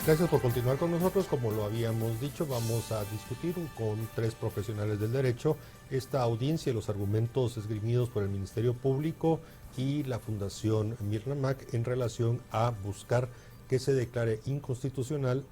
Gracias por continuar con nosotros. Como lo habíamos dicho, vamos a discutir con tres profesionales del derecho esta audiencia y los argumentos esgrimidos por el Ministerio Público y la Fundación Mirna Mac en relación a buscar que se declare inconstitucional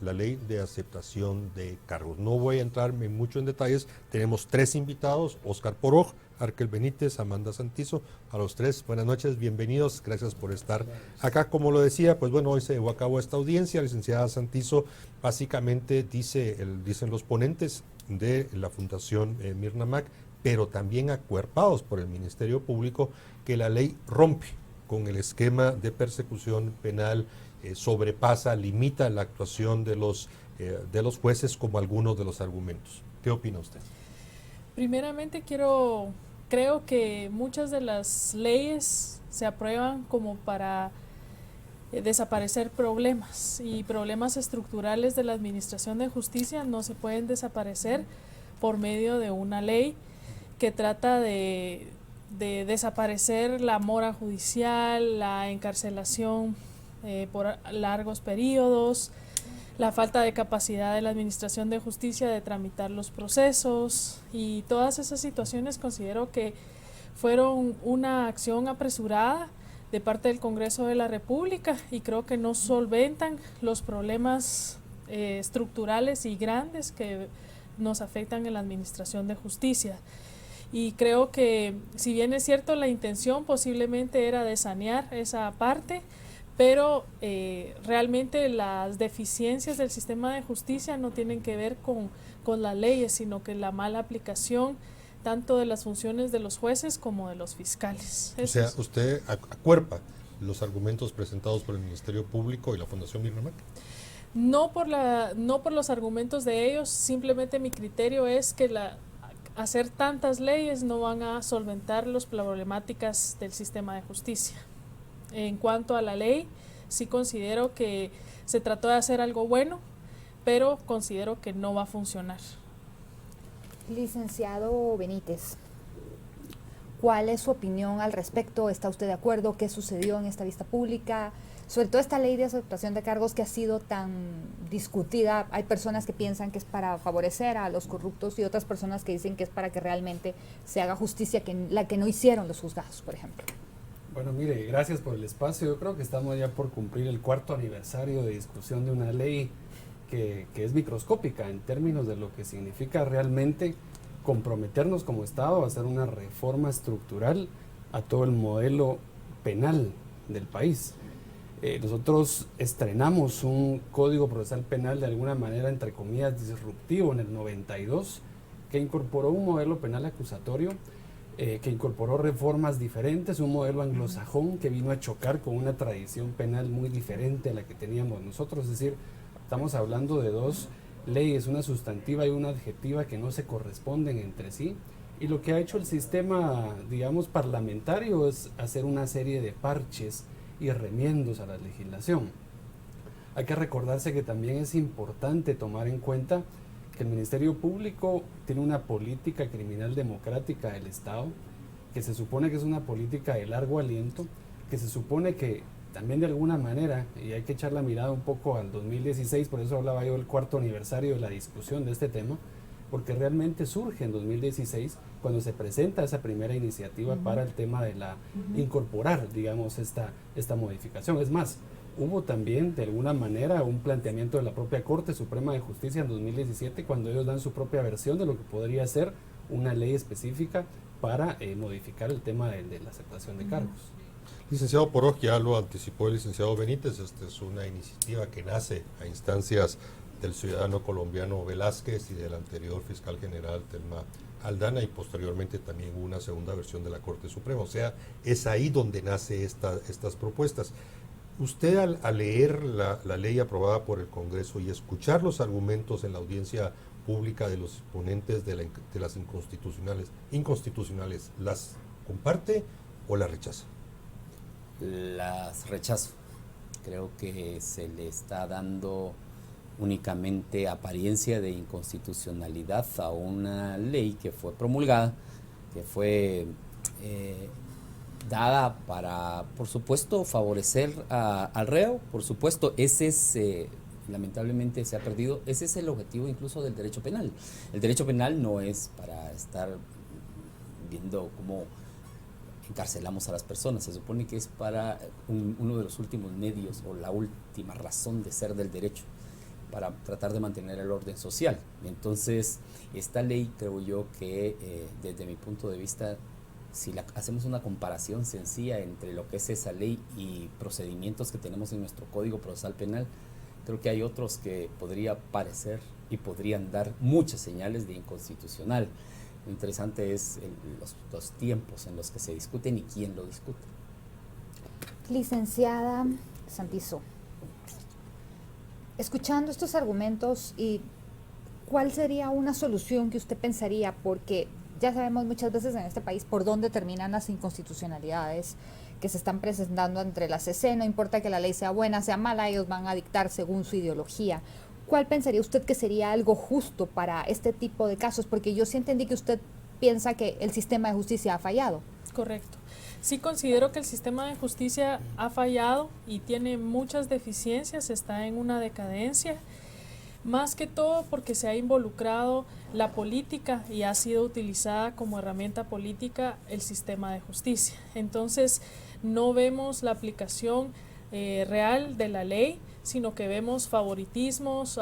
la ley de aceptación de cargos. No voy a entrarme mucho en detalles. Tenemos tres invitados: Oscar Poroj, Arkel Benítez, Amanda Santizo. A los tres, buenas noches, bienvenidos, gracias por estar acá. Como lo decía, pues bueno, hoy se llevó a cabo esta audiencia. La licenciada Santizo básicamente dicen los ponentes de la Fundación Mirna Mac, pero también acuerpados por el Ministerio Público, que la ley rompe con el esquema de persecución penal, sobrepasa, limita la actuación de los jueces, como algunos de los argumentos. ¿Qué opina usted? Primeramente creo que muchas de las leyes se aprueban como para desaparecer problemas, y problemas estructurales de la administración de justicia no se pueden desaparecer por medio de una ley que trata de desaparecer la mora judicial, la encarcelación por largos periodos, la falta de capacidad de la administración de justicia de tramitar los procesos, y todas esas situaciones considero que fueron una acción apresurada de parte del Congreso de la República, y creo que no solventan los problemas estructurales y grandes que nos afectan en la administración de justicia. Y creo que, si bien es cierto, la intención posiblemente era de sanear esa parte, pero realmente las deficiencias del sistema de justicia no tienen que ver con las leyes, sino que la mala aplicación tanto de las funciones de los jueces como de los fiscales. O sea, ¿usted acuerpa los argumentos presentados por el Ministerio Público y la Fundación Mirna Mac? No por los argumentos de ellos, simplemente mi criterio es que hacer tantas leyes no van a solventar las problemáticas del sistema de justicia. En cuanto a la ley, sí considero que se trató de hacer algo bueno, pero considero que no va a funcionar. Licenciado Benítez, ¿cuál es su opinión al respecto? ¿Está usted de acuerdo? ¿Qué sucedió en esta vista pública? Sobre todo esta ley de aceptación de cargos que ha sido tan discutida. Hay personas que piensan que es para favorecer a los corruptos y otras personas que dicen que es para que realmente se haga justicia, la que no hicieron los juzgados, por ejemplo. Bueno, mire, gracias por el espacio. Yo creo que estamos ya por cumplir el 4º aniversario de discusión de una ley que es microscópica en términos de lo que significa realmente comprometernos como Estado a hacer una reforma estructural a todo el modelo penal del país. Nosotros estrenamos un Código Procesal Penal de alguna manera, entre comillas, disruptivo en el 92, que incorporó un modelo penal acusatorio, que incorporó reformas diferentes, un modelo anglosajón que vino a chocar con una tradición penal muy diferente a la que teníamos nosotros. Es decir, estamos hablando de dos leyes, una sustantiva y una adjetiva, que no se corresponden entre sí, y lo que ha hecho el sistema, digamos, parlamentario es hacer una serie de parches y remiendos a la legislación. Hay que recordarse que también es importante tomar en cuenta que el Ministerio Público tiene una política criminal democrática del Estado, que se supone que es una política de largo aliento, que se supone que también de alguna manera, y hay que echar la mirada un poco al 2016, por eso hablaba yo del 4º aniversario de la discusión de este tema, porque realmente surge en 2016 cuando se presenta esa primera iniciativa para el tema de incorporar, digamos, esta modificación. Es más, hubo también de alguna manera un planteamiento de la propia Corte Suprema de Justicia en 2017, cuando ellos dan su propia versión de lo que podría ser una ley específica para modificar el tema de la aceptación de cargos. Licenciado Poroj, ya lo anticipó el licenciado Benítez, esta es una iniciativa que nace a instancias del ciudadano colombiano Velázquez y del anterior fiscal general Telma Aldana, y posteriormente también hubo una segunda versión de la Corte Suprema. O sea, es ahí donde nace estas propuestas. Usted al leer la ley aprobada por el Congreso y escuchar los argumentos en la audiencia pública de los ponentes de las inconstitucionales, ¿las comparte o las rechaza? Las rechazo. Creo que se le está dando únicamente apariencia de inconstitucionalidad a una ley que fue promulgada, que fue dada para, por supuesto, favorecer al reo. Por supuesto, ese es lamentablemente se ha perdido. Ese es el objetivo incluso del derecho penal. El derecho penal no es para estar viendo cómo encarcelamos a las personas, se supone que es para uno de los últimos medios o la última razón de ser del derecho, para tratar de mantener el orden social. Entonces, esta ley creo yo que desde mi punto de vista, si hacemos una comparación sencilla entre lo que es esa ley y procedimientos que tenemos en nuestro Código Procesal Penal, creo que hay otros que podría parecer y podrían dar muchas señales de inconstitucional. Lo interesante es los tiempos en los que se discuten y quién lo discute. Licenciada Santiso, escuchando estos argumentos, ¿y cuál sería una solución que usted pensaría? Porque ya sabemos muchas veces en este país por dónde terminan las inconstitucionalidades que se están presentando entre la CC, no importa que la ley sea buena, sea mala, ellos van a dictar según su ideología. ¿Cuál pensaría usted que sería algo justo para este tipo de casos? Porque yo sí entendí que usted piensa que el sistema de justicia ha fallado. Correcto. Sí considero que el sistema de justicia ha fallado y tiene muchas deficiencias, está en una decadencia, más que todo porque se ha involucrado la política y ha sido utilizada como herramienta política el sistema de justicia. Entonces, no vemos la aplicación real de la ley, sino que vemos favoritismos,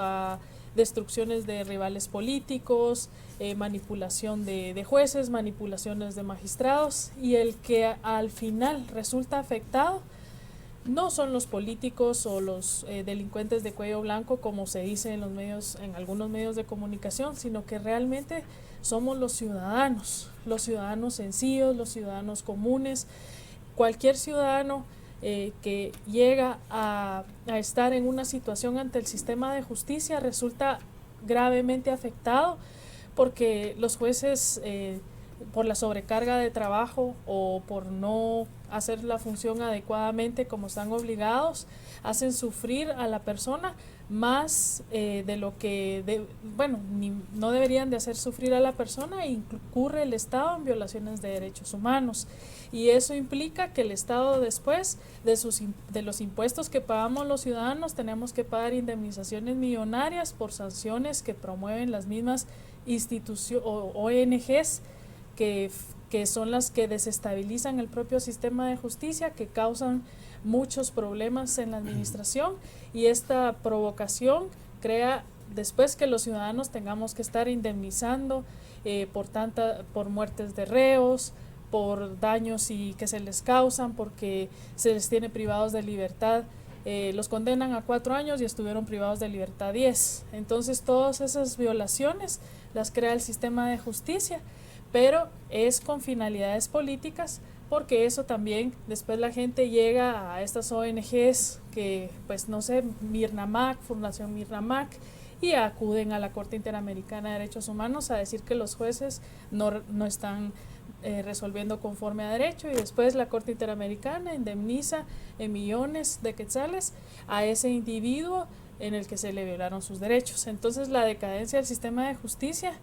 destrucciones de rivales políticos, manipulación de jueces, manipulaciones de magistrados, y el que al final resulta afectado no son los políticos o los delincuentes de cuello blanco, como se dice en los medios, en algunos medios de comunicación, sino que realmente somos los ciudadanos sencillos, los ciudadanos comunes. Cualquier ciudadano que llega a estar en una situación ante el sistema de justicia resulta gravemente afectado, porque los jueces, por la sobrecarga de trabajo o por no hacer la función adecuadamente como están obligados, hacen sufrir a la persona más de lo que, no deberían de hacer sufrir a la persona, e incurre el Estado en violaciones de derechos humanos. Y eso implica que el Estado, después de los impuestos que pagamos los ciudadanos, tenemos que pagar indemnizaciones millonarias por sanciones que promueven las mismas instituciones o ONGs que son las que desestabilizan el propio sistema de justicia, que causan muchos problemas en la administración, y esta provocación crea después que los ciudadanos tengamos que estar indemnizando por muertes de reos, por daños que se les causan porque se les tiene privados de libertad. Los condenan a 4 años y estuvieron privados de libertad 10. Entonces todas esas violaciones las crea el sistema de justicia, pero es con finalidades políticas, porque eso también después la gente llega a estas ONGs que, pues no sé, Mirnamac, Fundación Mirnamac, y acuden a la Corte Interamericana de Derechos Humanos a decir que los jueces no están resolviendo conforme a derecho, y después la Corte Interamericana indemniza en millones de quetzales a ese individuo en el que se le violaron sus derechos. Entonces la decadencia del sistema de justicia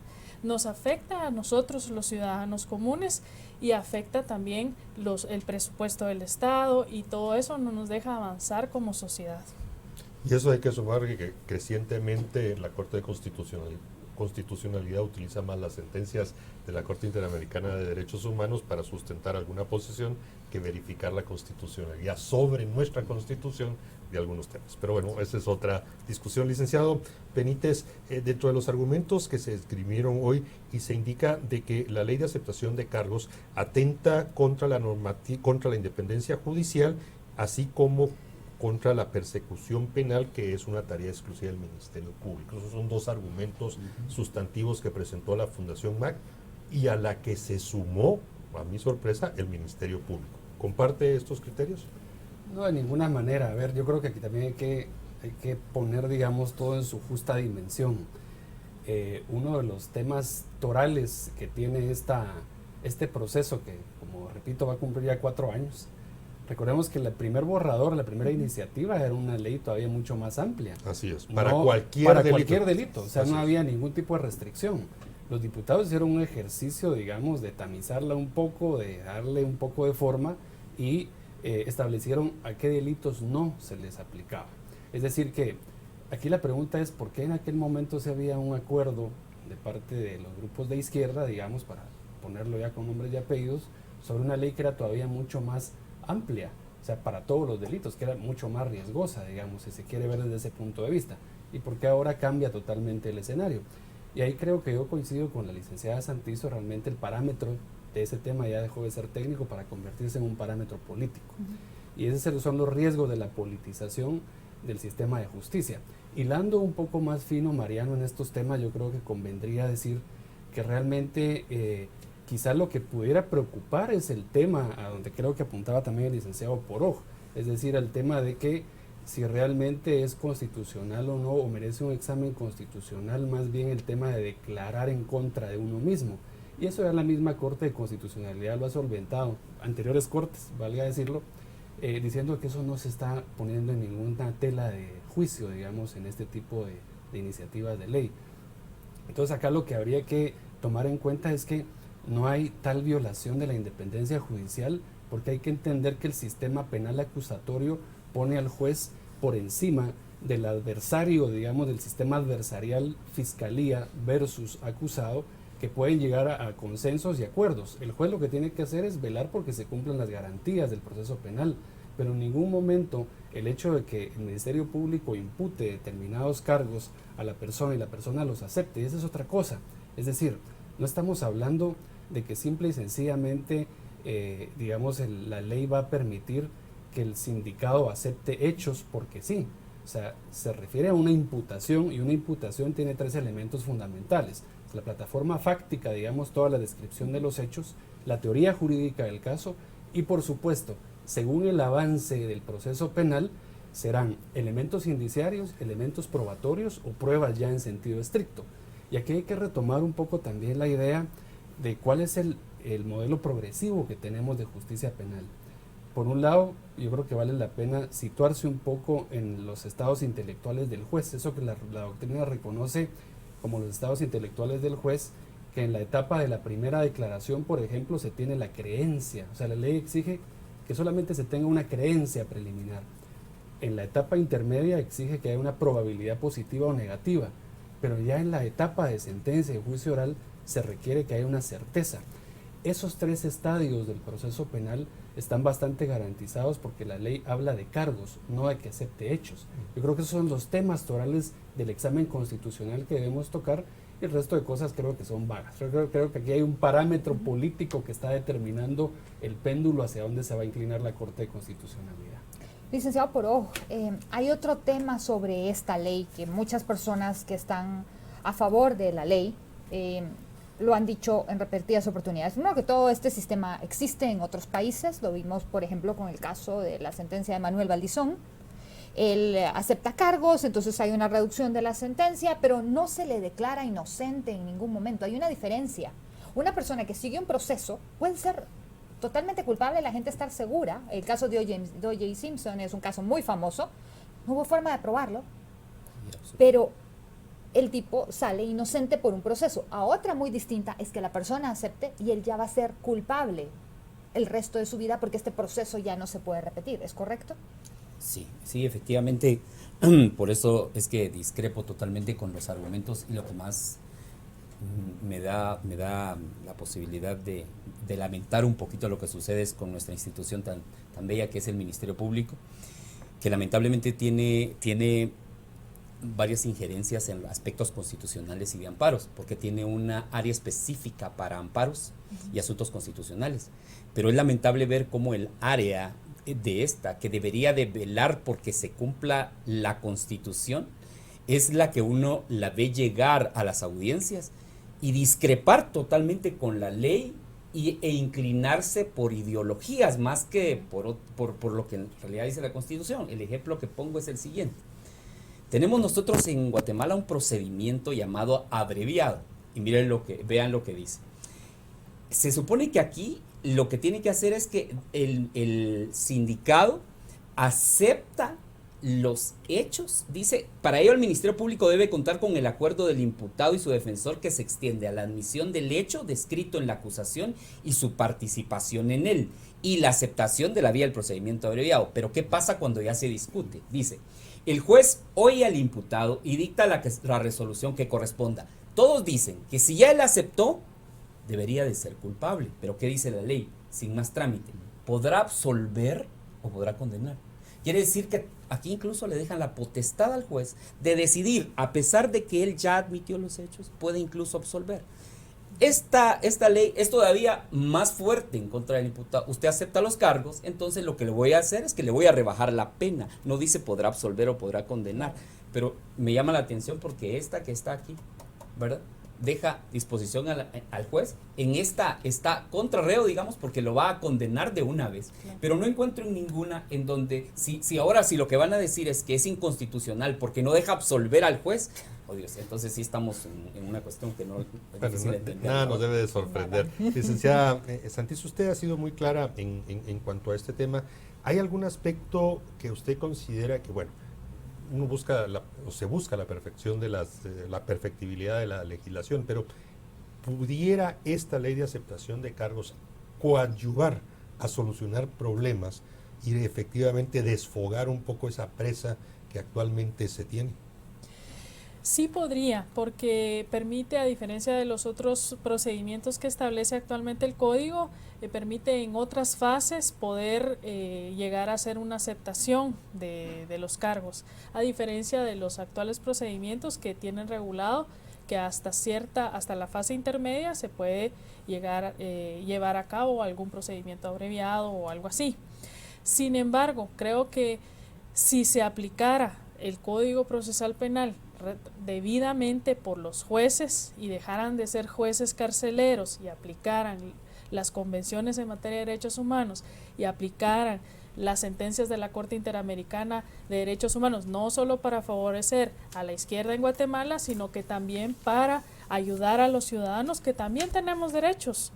nos afecta a nosotros los ciudadanos comunes y afecta también el presupuesto del Estado, y todo eso no nos deja avanzar como sociedad. Y eso hay que sumar que crecientemente la Corte de Constitucionalidad utiliza más las sentencias de la Corte Interamericana de Derechos Humanos para sustentar alguna posición que verificar la constitucionalidad sobre nuestra Constitución de algunos temas. Pero bueno, esa es otra discusión. Licenciado Benítez, dentro de los argumentos que se escribieron hoy, y se indica de que la ley de aceptación de cargos atenta contra la independencia judicial, así como contra la persecución penal, que es una tarea exclusiva del Ministerio Público. Esos son dos argumentos sustantivos que presentó la Fundación MAC y a la que se sumó, a mi sorpresa, el Ministerio Público. ¿Comparte estos criterios? No, de ninguna manera. A ver, yo creo que aquí también hay que poner, digamos, todo en su justa dimensión. Uno de los temas torales que tiene este proceso, que, como repito, va a cumplir ya 4 años. Recordemos que el primer borrador, la primera iniciativa, era una ley todavía mucho más amplia. Así es, para cualquier delito. O sea, no había ningún tipo de restricción. Los diputados hicieron un ejercicio, digamos, de tamizarla un poco, de darle un poco de forma, y establecieron a qué delitos no se les aplicaba. Es decir que aquí la pregunta es, ¿por qué en aquel momento se había un acuerdo de parte de los grupos de izquierda, digamos, para ponerlo ya con nombres y apellidos, sobre una ley que era todavía mucho más amplia, o sea, para todos los delitos, que era mucho más riesgosa, digamos, si se quiere ver desde ese punto de vista? ¿Y por qué ahora cambia totalmente el escenario? Y ahí creo que yo coincido con la licenciada Santizo, realmente el parámetro de ese tema ya dejó de ser técnico para convertirse en un parámetro político. Y esos son los riesgos de la politización del sistema de justicia. Hilando un poco más fino, Mariano, en estos temas, yo creo que convendría decir que realmente quizás lo que pudiera preocupar es el tema a donde creo que apuntaba también el licenciado Poroj, es decir, el tema de que si realmente es constitucional o no, o merece un examen constitucional, más bien el tema de declarar en contra de uno mismo. Y eso ya la misma Corte de Constitucionalidad lo ha solventado, anteriores cortes, valga decirlo, diciendo que eso no se está poniendo en ninguna tela de juicio, digamos, en este tipo de iniciativas de ley. Entonces acá lo que habría que tomar en cuenta es que no hay tal violación de la independencia judicial, porque hay que entender que el sistema penal acusatorio pone al juez por encima del adversario, digamos, del sistema adversarial, fiscalía versus acusado, que pueden llegar a consensos y acuerdos. El juez lo que tiene que hacer es velar porque se cumplan las garantías del proceso penal, pero en ningún momento el hecho de que el Ministerio Público impute determinados cargos a la persona y la persona los acepte, y esa es otra cosa. Es decir, no estamos hablando de que simple y sencillamente, digamos, la ley va a permitir que el sindicado acepte hechos porque sí. O sea, se refiere a una imputación, y una imputación tiene 3 elementos fundamentales: la plataforma fáctica, digamos, toda la descripción de los hechos, la teoría jurídica del caso, y por supuesto, según el avance del proceso penal, serán elementos indiciarios, elementos probatorios o pruebas ya en sentido estricto. Y aquí hay que retomar un poco también la idea de cuál es el modelo progresivo que tenemos de justicia penal. Por un lado, yo creo que vale la pena situarse un poco en los estados intelectuales del juez, eso que la doctrina reconoce como los estados intelectuales del juez, que en la etapa de la primera declaración, por ejemplo, se tiene la creencia, o sea, la ley exige que solamente se tenga una creencia preliminar. En la etapa intermedia exige que haya una probabilidad positiva o negativa, pero ya en la etapa de sentencia y juicio oral se requiere que haya una certeza. Esos 3 estadios del proceso penal están bastante garantizados porque la ley habla de cargos, no de que acepte hechos. Yo creo que esos son los temas torales del examen constitucional que debemos tocar, y el resto de cosas creo que son vagas. Creo que aquí hay un parámetro político que está determinando el péndulo hacia dónde se va a inclinar la Corte de Constitucionalidad. Licenciado Poroj, hay otro tema sobre esta ley que muchas personas que están a favor de la ley lo han dicho en repetidas oportunidades. Primero que todo, este sistema existe en otros países, lo vimos por ejemplo con el caso de la sentencia de Manuel Valdizón. Él acepta cargos, entonces hay una reducción de la sentencia, pero no se le declara inocente en ningún momento. Hay una diferencia. Una persona que sigue un proceso puede ser totalmente culpable, la gente estar segura. El caso de O.J. Simpson es un caso muy famoso, no hubo forma de probarlo, pero el tipo sale inocente por un proceso. A otra muy distinta es que la persona acepte y él ya va a ser culpable el resto de su vida porque este proceso ya no se puede repetir, ¿es correcto? Sí, efectivamente. Por eso es que discrepo totalmente con los argumentos, y lo que más me da la posibilidad de lamentar un poquito lo que sucede es con nuestra institución tan bella que es el Ministerio Público, que lamentablemente tiene varias injerencias en aspectos constitucionales y de amparos, porque tiene una área específica para amparos y asuntos constitucionales. Pero es lamentable ver cómo el área de esta, que debería de velar porque se cumpla la Constitución, es la que uno la ve llegar a las audiencias y discrepar totalmente con la ley e inclinarse por ideologías más que por lo que en realidad dice la Constitución. El ejemplo que pongo es el siguiente. Tenemos nosotros en Guatemala un procedimiento llamado abreviado, y vean lo que dice. Se supone que aquí lo que tiene que hacer es que el sindicado acepta los hechos, dice, para ello el Ministerio Público debe contar con el acuerdo del imputado y su defensor que se extiende a la admisión del hecho descrito en la acusación y su participación en él, y la aceptación de la vía del procedimiento abreviado. Pero ¿qué pasa cuando ya se discute? Dice, el juez oye al imputado y dicta la resolución que corresponda. Todos dicen que si ya él aceptó, debería de ser culpable. Pero ¿qué dice la ley? Sin más trámite, ¿podrá absolver o podrá condenar? Quiere decir que aquí incluso le dejan la potestad al juez de decidir, a pesar de que él ya admitió los hechos, puede incluso absolver. Esta ley es todavía más fuerte en contra del imputado. Usted acepta los cargos, entonces lo que le voy a hacer es que le voy a rebajar la pena. No dice podrá absolver o podrá condenar, pero me llama la atención porque esta que está aquí, ¿verdad?, deja disposición al juez. En esta está contra reo, digamos, porque lo va a condenar de una vez. Claro. Pero no encuentro en ninguna en donde, si ahora si lo que van a decir es que es inconstitucional porque no deja absolver al juez, oh Dios, entonces sí estamos en una cuestión que no es difícil entender. Nada nos debe de sorprender. Licenciada Santiz, usted ha sido muy clara en cuanto a este tema. ¿Hay algún aspecto que usted considera que, bueno, uno busca se busca la perfección de la perfectibilidad de la legislación, pero pudiera esta ley de aceptación de cargos coadyuvar a solucionar problemas y efectivamente desfogar un poco esa presa que actualmente se tiene? Sí podría, porque permite, a diferencia de los otros procedimientos que establece actualmente el código, permite en otras fases poder llegar a hacer una aceptación de los cargos, a diferencia de los actuales procedimientos que tienen regulado que hasta la fase intermedia se puede llevar a cabo algún procedimiento abreviado o algo así. Sin embargo, creo que si se aplicara el Código Procesal Penal debidamente por los jueces y dejaran de ser jueces carceleros y aplicaran las convenciones en materia de derechos humanos y aplicaran las sentencias de la Corte Interamericana de Derechos Humanos, no solo para favorecer a la izquierda en Guatemala, sino que también para ayudar a los ciudadanos que también tenemos derechos.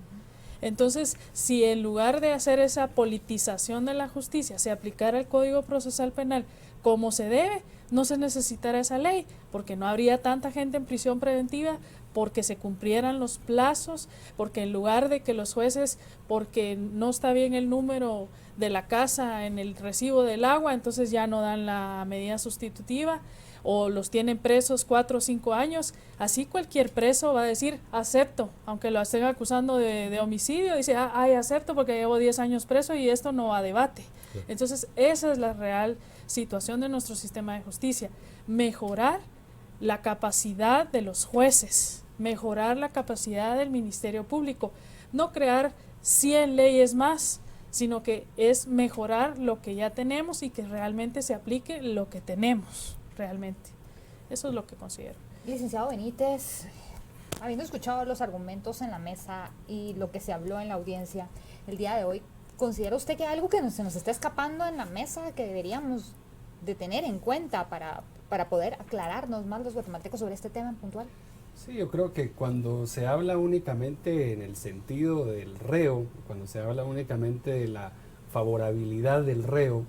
Entonces, si en lugar de hacer esa politización de la justicia se aplicara el Código Procesal Penal como se debe, no se necesitará esa ley, porque no habría tanta gente en prisión preventiva, porque se cumplieran los plazos, porque en lugar de que los jueces, porque no está bien el número de la casa en el recibo del agua, entonces ya no dan la medida sustitutiva, o los tienen presos 4 o 5 años, así cualquier preso va a decir, acepto, aunque lo estén acusando de homicidio, dice, acepto porque llevo 10 años preso y esto no va a debate. Entonces, esa es la real situación de nuestro sistema de justicia, mejorar la capacidad de los jueces, mejorar la capacidad del Ministerio Público, no crear 100 leyes más, sino que es mejorar lo que ya tenemos y que realmente se aplique lo que tenemos realmente. Eso es lo que considero. Licenciado Benítez, habiendo escuchado los argumentos en la mesa y lo que se habló en la audiencia el día de hoy, ¿considera usted que hay algo que se nos está escapando en la mesa que deberíamos de tener en cuenta para poder aclararnos más los guatemaltecos sobre este tema en puntual? Sí, yo creo que cuando se habla únicamente en el sentido del reo, cuando se habla únicamente de la favorabilidad del reo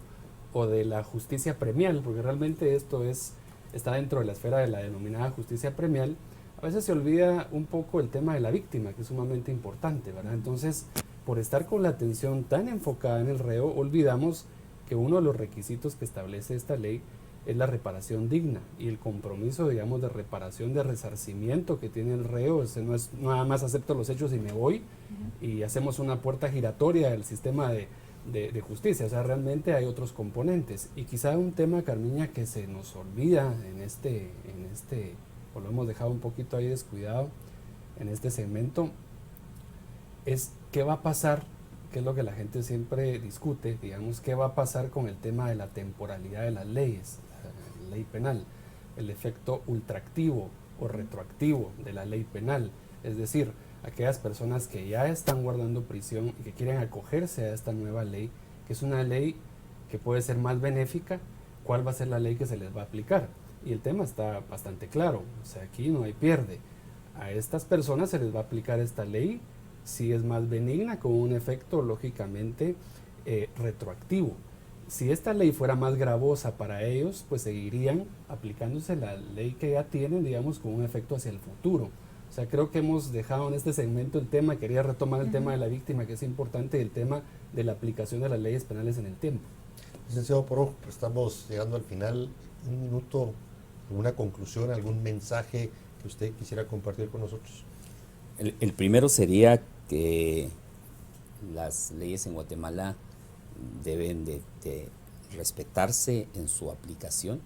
o de la justicia premial, porque realmente esto está dentro de la esfera de la denominada justicia premial, a veces se olvida un poco el tema de la víctima, que es sumamente importante, ¿verdad? Entonces, por estar con la atención tan enfocada en el reo, olvidamos que uno de los requisitos que establece esta ley es la reparación digna y el compromiso, digamos, de reparación, de resarcimiento que tiene el reo. No es nada más acepto los hechos y me voy y hacemos una puerta giratoria del sistema de justicia. O sea, realmente hay otros componentes. Y quizá un tema, Carmiña, que se nos olvida o lo hemos dejado un poquito ahí descuidado en este segmento, es qué va a pasar, que es lo que la gente siempre discute, digamos, qué va a pasar con el tema de la temporalidad de las leyes, la ley penal, el efecto ultraactivo o retroactivo de la ley penal, es decir, aquellas personas que ya están guardando prisión y que quieren acogerse a esta nueva ley, que es una ley que puede ser más benéfica, ¿cuál va a ser la ley que se les va a aplicar? Y el tema está bastante claro, o sea, aquí no hay pierde. A estas personas se les va a aplicar esta ley si es más benigna, con un efecto lógicamente retroactivo. si esta ley fuera más gravosa para ellos, pues seguirían aplicándose la ley que ya tienen, digamos, con un efecto hacia el futuro. O sea, creo que hemos dejado en este segmento el tema, quería retomar el tema de la víctima, que es importante, y el tema de la aplicación de las leyes penales en el tiempo. Licenciado Poro, pues estamos llegando al final. Un minuto, una conclusión, algún mensaje que usted quisiera compartir con nosotros. El primero sería que las leyes en Guatemala deben de respetarse en su aplicación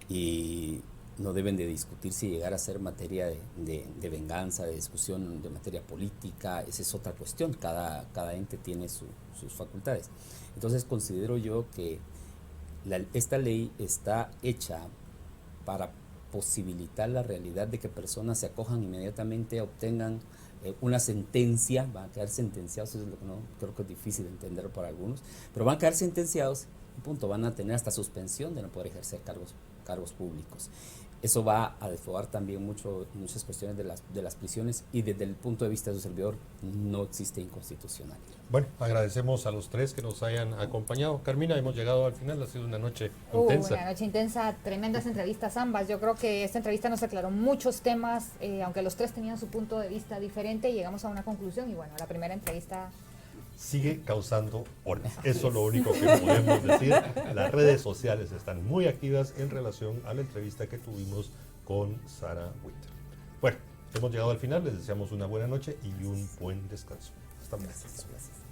y no deben de discutirse y llegar a ser materia de venganza, de discusión de materia política. Esa es otra cuestión, cada ente tiene sus facultades. Entonces considero yo que esta ley está hecha para posibilitar la realidad de que personas se acojan inmediatamente, obtengan una sentencia, van a quedar sentenciados, eso es lo que no creo que es difícil de entender para algunos, pero van a quedar sentenciados, punto, van a tener hasta suspensión de no poder ejercer cargos públicos. Eso va a desfogar también muchas cuestiones de las prisiones, y desde el punto de vista de su servidor no existe inconstitucionalidad. Bueno, agradecemos a los tres que nos hayan acompañado. Carmina, hemos llegado al final, ha sido una noche intensa. Una noche intensa, tremendas entrevistas ambas. Yo creo que esta entrevista nos aclaró muchos temas, aunque los tres tenían su punto de vista diferente, llegamos a una conclusión y bueno, la primera entrevista sigue causando olas. Eso es lo único que podemos decir. Las redes sociales están muy activas en relación a la entrevista que tuvimos con Sara Winter. Bueno, hemos llegado al final, les deseamos una buena noche y un buen descanso. Hasta luego. Gracias.